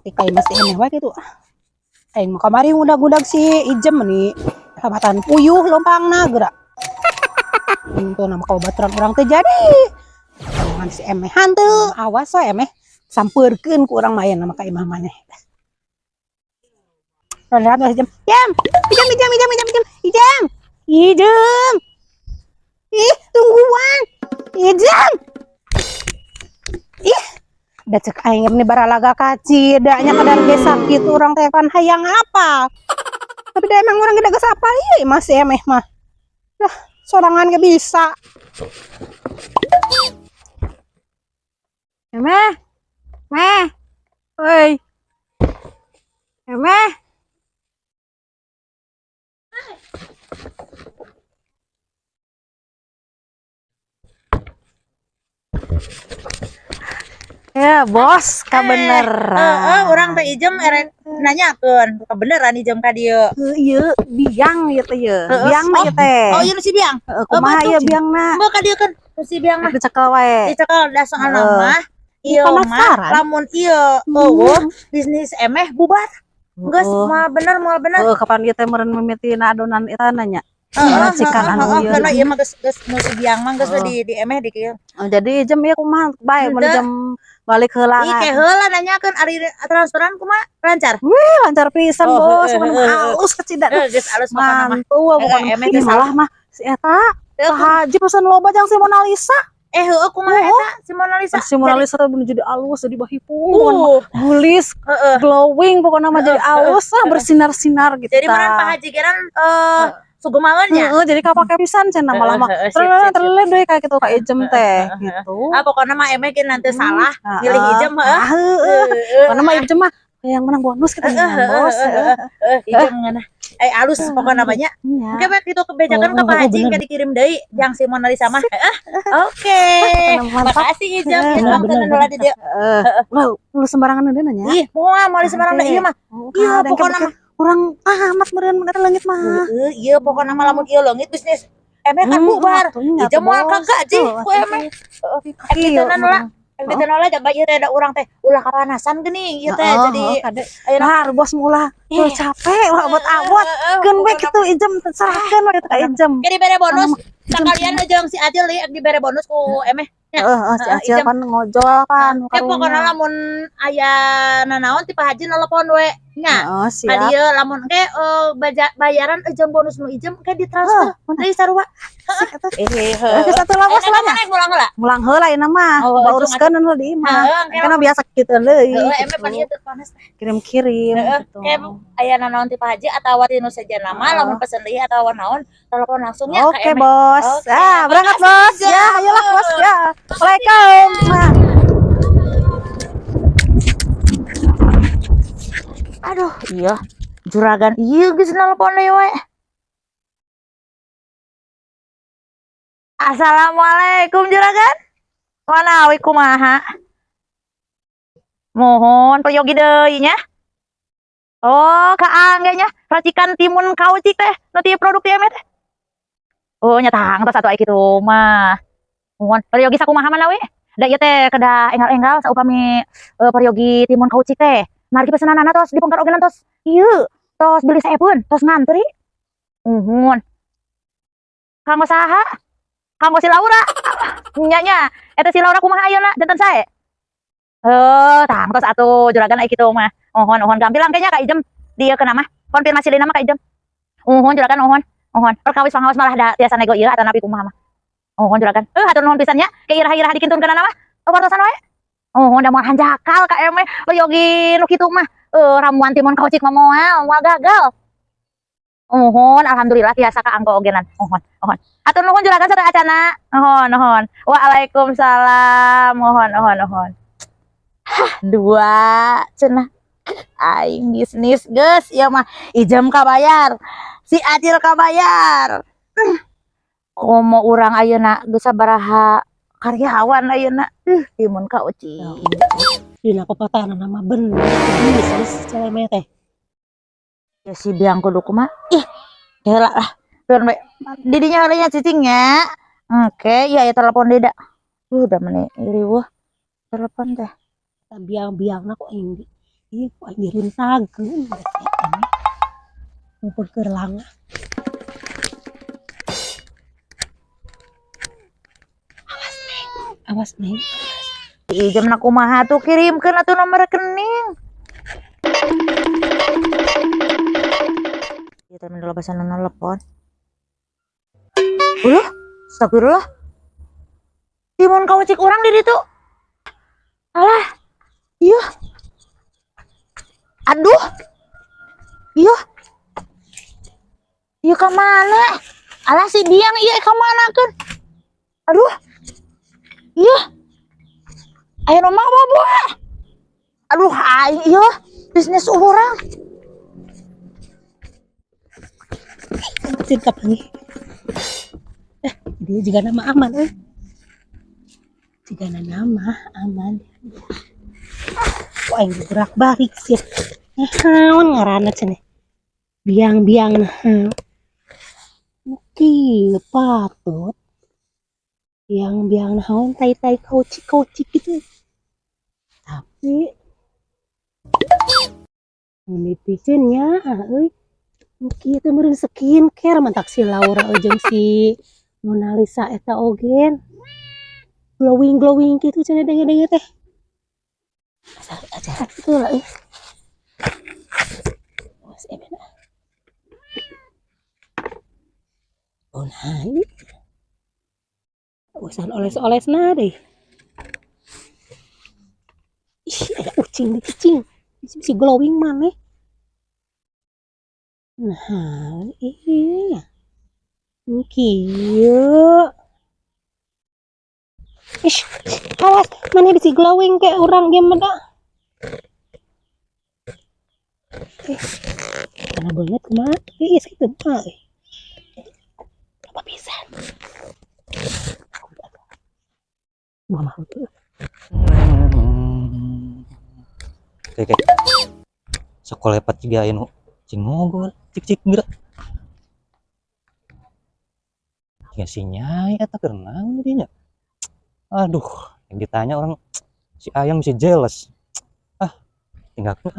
tikai masih aneh wae gitu. Aing kamari ngudag-ngudag si Ijem nih. Habatan puyuh lompangna geura. Itu nama kaubaturan orang teh jadi. Jangan si emeh hantu. Awas we emeh sampeurkeun ku urang main nama ka imah maneh. Lihat Ijem. Ijem. Ih, tungguan. Ijem. Ih, da cek aing nih baralaga kaci, da nya kadar ge sakit urang teh kan hayang apa. Tapi da emang urang geus apa ieu masih emeh mah. Dah, sorangan ge bisa. Emeh. Meh. Woi. Emeh. Ya bos, kabeneran. Orang teh Ijem erek nanyakeun, kabeneran Ijem ka dieu. Ieu biang ieu teh ieu. Biang mah ieu teh. Oh, ieu nu si biang. Kumaha ieu biangna? Mbok ka dieu kan si biang mah. Dicekel wae. Dicekel da soalna mah. Ieu mah lamun ieu bisnis emeh bubar. Geus moal bener. Kapan ieu teh meureun mimitina adonan eta nanya. Cikan anu ieu. Karena ieu mah geus nu si biang mah geus di emeh di kieu. Jadi Ijem ieu kumaha bae mun Ijem balik heula. Ih, ke heula nanyakeun ari transferan kumaha lancar? Wih, lancar pisan bos, halus kecidak. Geus alus mah. Mantul bukan emeh teh salah mah si eta. Haji pesan loba jang si Mona Lisa. Heueuh kumaha eta si Mona Lisa? Si Mona Lisa teh jadi alus, jadi bahipung, gulis, glowing pokoknya mah jadi alus lah, bersinar-sinar gitu. Jadi meureun Pak Haji geran sugumaeunnya. Jadi kapake pisan cenah malah mah terlele deui ka kitu ka Ijem teh gitu. Pokoknya mah emeh ge nanti salah pilih Ijem heuh. Pokona mah Ijem mah yang menang bonus kita bos. Ijem ngeunah. Alus pokoknya namanya. Engke mah kitu kebejakan ka Pak Haji engke dikirim deui yang si Mona Lisa mah. Oke. Makasih Ijem ya kamu nula di dieu. Lu sembarangan deui nanya. Ih, moal sembarangan ieu mah. Iya pokona mah urang amat meureun eta leungit mah. Ieu pokona mah lamun ieu leungit bisnis emeh kan bubar. Ijem moal kagaji ku emeh. Kitu nula. Kita nolak coba ieu teh ada urang teh ulah kapanasan geuning ieu teh jadi ayeuna bos mulah capek lah abot-abot keun we kitu Ijem serahkeun we ka Ijem ke dibere bonus sakalian jeung si Acil li dibere bonus ku emeh si Acil kan ngojol kan pokona lamun aya nanaon ti Pak Haji nelepon we nya dieu lamun ke bayaran jeung bonus nu Ijem ke ditransfer deui sarua satu lawas lah mulang heula ieu mah uruskeun heula di imah kana biasa kitu deui emeh pan ieu teu panas kirim-kirim gitu aya nanaon ti Pak Haji atawa ti nu sejenna mah lamun pesen deui atawa naon telepon langsung nya oke bos berangkat bos ya ayolah bos ya Assalamualaikum aduh iya juragan ieu geus nelpon deui we Assalamualaikum juragan wanawi kumaha mohon peryogi deui nya oh kaangge nya racikan timun kaucik teh nu ti produk ti emeh teh oh nya tang tos atuh aya kitu mah mohon peryogi sakumaha manawi da ieu teh kedah enggal-enggal saupami peryogi timun kaucik teh margi pesenanana tos dipongkar ogenan tos ieu tos beli saepeun tos ngantri mohon kanggo saha kanggo si Laura nya eta si Laura kumaha ayeuna janten sae tang tos atuh juragan aya kitu mah mohon gampilang kayaknya ka Ijem dieu keuna mah konfirmasi deui mah ka Ijem juragan mohon perkawis pangaos malah da tiasa nego ieu atanapi kumaha mah juragan hatur nuhun pisan nya ke irah-irah dikintunkeunana mah wartosan wae da moal hanjakal ka emeh peryogi nu kitu mah ramuan timun kaucik mah moal gagal alhamdulillah tiasa kaanggo ogenan mohon hatur nuhun juragan sareng acana mohon waalaikumsalam mohon dua cenah aing bisnis geus ieu mah Ijem kabayar si Acil kabayar komo urang ayeuna geus sabaraha karyawan ayeuna timun kaucik dina kopatan nama bener bisnis celemeh teh ya si biang kudu kumaha heula lah turun we didinya heulanya cicingnya oke ya telepon deui da udah meneh riweuh telepon teh biang-biangna kok Ih, kok aing diruntageun ini. Ngumpul kerlang. Awas, Neng. Ijem na kumaha tuh kirimkeun atuh nomor rekening. Ieu teh mendel basan telepon. Ulah, astagfirullah. Timun kau cik urang di ditu. Alah. Iya. Aduh. Iya. Iya ka mana? Alah si Diang iya ka manakeun? Aduh. Iya. Ayo nomah bawa. Aduh, aing iya bisnis urang. Cinta panggil. Dia juga nama aman, Juga nama aman. Wah, yang gerak balik sih. Naon ngaranna cenah. Biang-biang nah. Kieu patut. Biang-biang naon tai-tai kaucik-kaucik gitu. Tapi menitisinnya, euy. Kieu teh meureun skincare mantak si Laura jeung si Mona Lisa eta ogen. Glowing gitu cenah denge-denge teh. Asal ajaran gitu lah euy. Awas emena. Oh nah ini. Usan oles-olesna deh. Ih, ada ucing di cicing. Si glowing maneh. Nah, iya. Kieu. Ish, awas, mana bisa glowing kayak orang game meda. Mana banget kemana? Iya, segitu mah. Apa bisa? Mama tuh. Kayak sekolah lepat juga anu cing ngogol cik gerak ya si nyai eta keur naon dinya. Aduh, yang ditanya orang si Ayang bisa jealous. Tinggalkan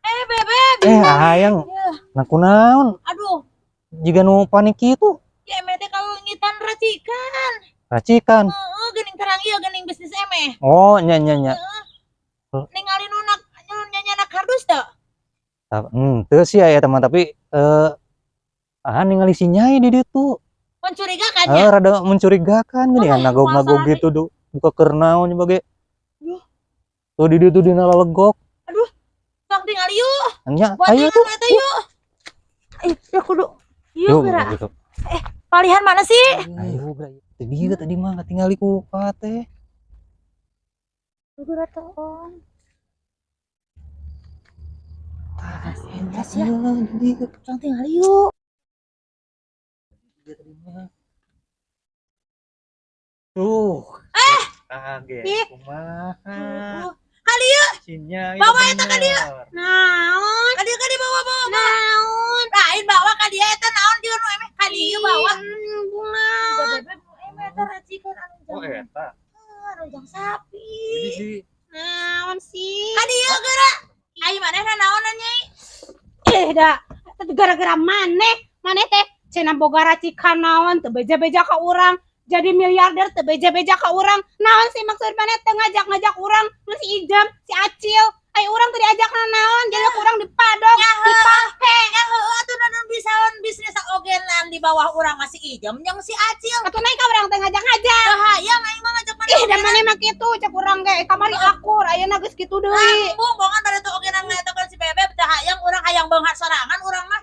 Bebek. Ayang naku naon Aduh, jika nu panik itu ya emeh teh kalau ngitan racikan. racikan. Geuning terang ieu geuning bisnis emeh. Oh nya Ningali nunak nyana kardus teu. teu sih aya teman tapi ningali si nyai di ditu. Mencurigakan ya? Rada mencurigakan gini nagog-nagog gitu buka kernaon bage. Tuh di ditu dina lalegok. Aduh, sok tinggal yuk. Nya Buat ayo tuh. eta yuk. Ya kudu. Yuk geura. Gitu. Palihan mana sih? Ayo geura. Tadi mah tinggali ku teh. Geura tong. Entas ya. Sok tinggal yuk. Tuh. Kaget. Kumaha? Kali yuk. Sinya Bawa eta ka dieu. Naon? Ka dieu bawa. Naon? Lain bawa ka dieu eta naon dieu nu emeh ka dieu bawa. Bunga. Bebek emeh eta racikan anu jang. Oh eta. Anu jang sapi. Jadi sih. Naon sih? Ka dieu geura. Ai manehna naonan nyai? Da, tapi gara-gara maneh teh cenah boga racikan naon teu beja-beja ka urang. Jadi miliarder teu beja-beja ka urang. Naon sih maksud maneh teh ngajak-ngajak urang si Ijem, si Acil. Ai urang teu diajakna naon, jadi urang dipadok, dipake. Ya heueuh atuh naon bisaon bisnis ogelan di bawah urang masih Ijem jeung si Acil. Atuh naik ka urang teh ngajak-ngajak. Bahayang aing mah ngajak maneh. Ih, da maneh mah kitu cek urang ge kamari akur, ayeuna geus kitu deui. Lambung bongan tadi tuh ogelan ngatokeun si Bebek teh hayang urang hayang beunghar sorangan urang mah.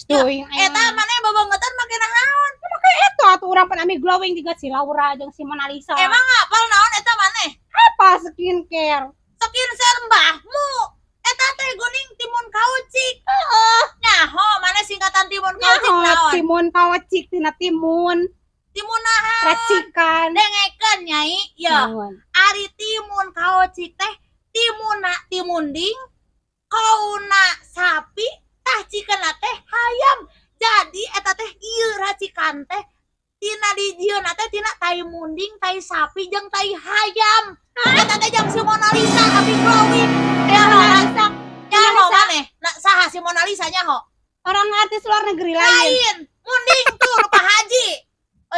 Teuing Eta maneh babangeutan make naon? eta atuh urang pan ami glowing juga si Laura jeung si Mona Lisa. Emang hafal naon eta maneh? apa skincare? Skincare mbahmu. Eta teh geuning timun kaucik. Nyaho maneh singkatan timun kaucik naon? Timun kaucik tina timun. Timun naha? Racikan. Dengekeun nyai, ya. Naon? Ari timun kaucik teh timunna timunding, kauna sapi, tah cikeunna teh hayam. Jadi eta teh ieu racikan teh tina dijieunna teh tina tai munding, tai sapi, jeung tai hayam. Eta teh jeung si Mona Lisa abi glowing. Ya ho maneh. Nah, saha si Mona Lisa nya ho? Orang artis luar negeri lain. Lain. Munding tuh rupa haji.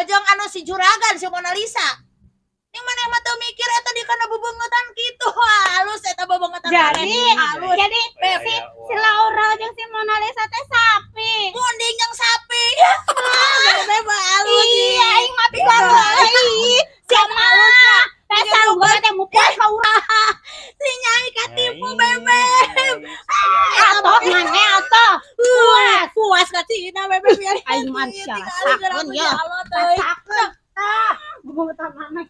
Jeung anu si juragan si Mona Lisa. Ini maneh mah teu mikir eta di kana bebengetan kitu. Halus eta bebengetan. Halus. Jadi si Laura jeung si Mona Lisa teh sapi. Munding jeung sapi. Bebe halus. Iya, aing mah pisan siapa? Dasar gua teh mupuas ka urang. Si Nyai katipu bebe. Atoh maneh atoh. Puas ka cina bebe biar Aing mah sakeun ya. Sakeun. Bebengetan maneh.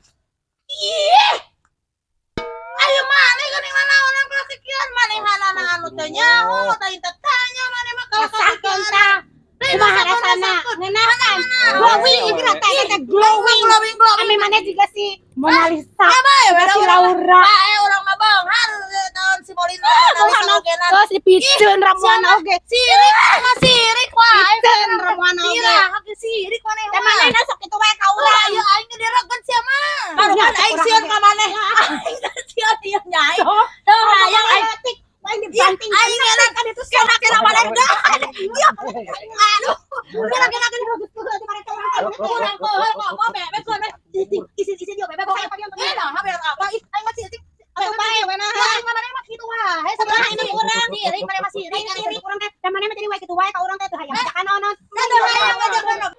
Ih. Ayo maneh geuning naon kalau sekian manehanana anu teh nyaho teh tanya maneh mah kalau Sakeun sekian. tah. Kumaha rasana? Ngeunaan. Glowing geura teh glowing. Ame maneh juga si Mona Lisa. Si Laura. Bae urang mah beunghar tahun si Molina ogenan. Oh, si Piceun ramuan oge. Sirik mah sirik wae. Piceun ramuan oge. Ira hake sirik maneh. Teh manehna sok kitu wae ka urang. Ayo aing direget sia mah. Barukan aing sieun ka maneh. Aing sieun ieu Nyai. Teu hayang aing Aing dibanting. aing enak kan itu kena maneh dah. Aduh. Kena bagus tuh di mereka orang kok bebek kok isi dia bebek kok enak haber apa ih aing masih sih Atuh bae we nah. aing mah mah kitu wae Sebelah ini urang. sirik mana masih sirik Sirik urang teh. Da maneh mah jadi wae kitu wae ka urang teh teu hayang makan naon. ada hayang aja kan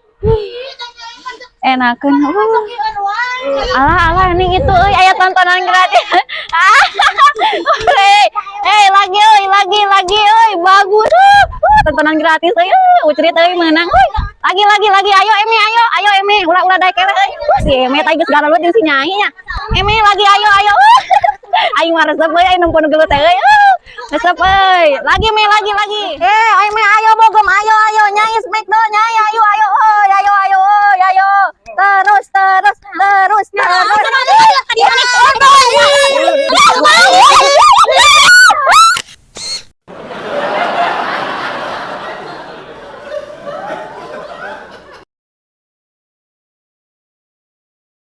Enakeun. masukin wae Alah ning itu euy aya tontonan gratis. Lagi euy bagus. Tontonan gratis euy. Ucerit euy meunang euy. Lagi ayo Emi ulah daek keleh euy. Si Emi teh geus garalut jeung si Nyai nya. Emi lagi ayo. Aing mah resep euy aya numpun gelut teh euy. Resep euy. Lagi Emi lagi. Emi ayo bogem ayo Nyai Smackdown Nyai ayo.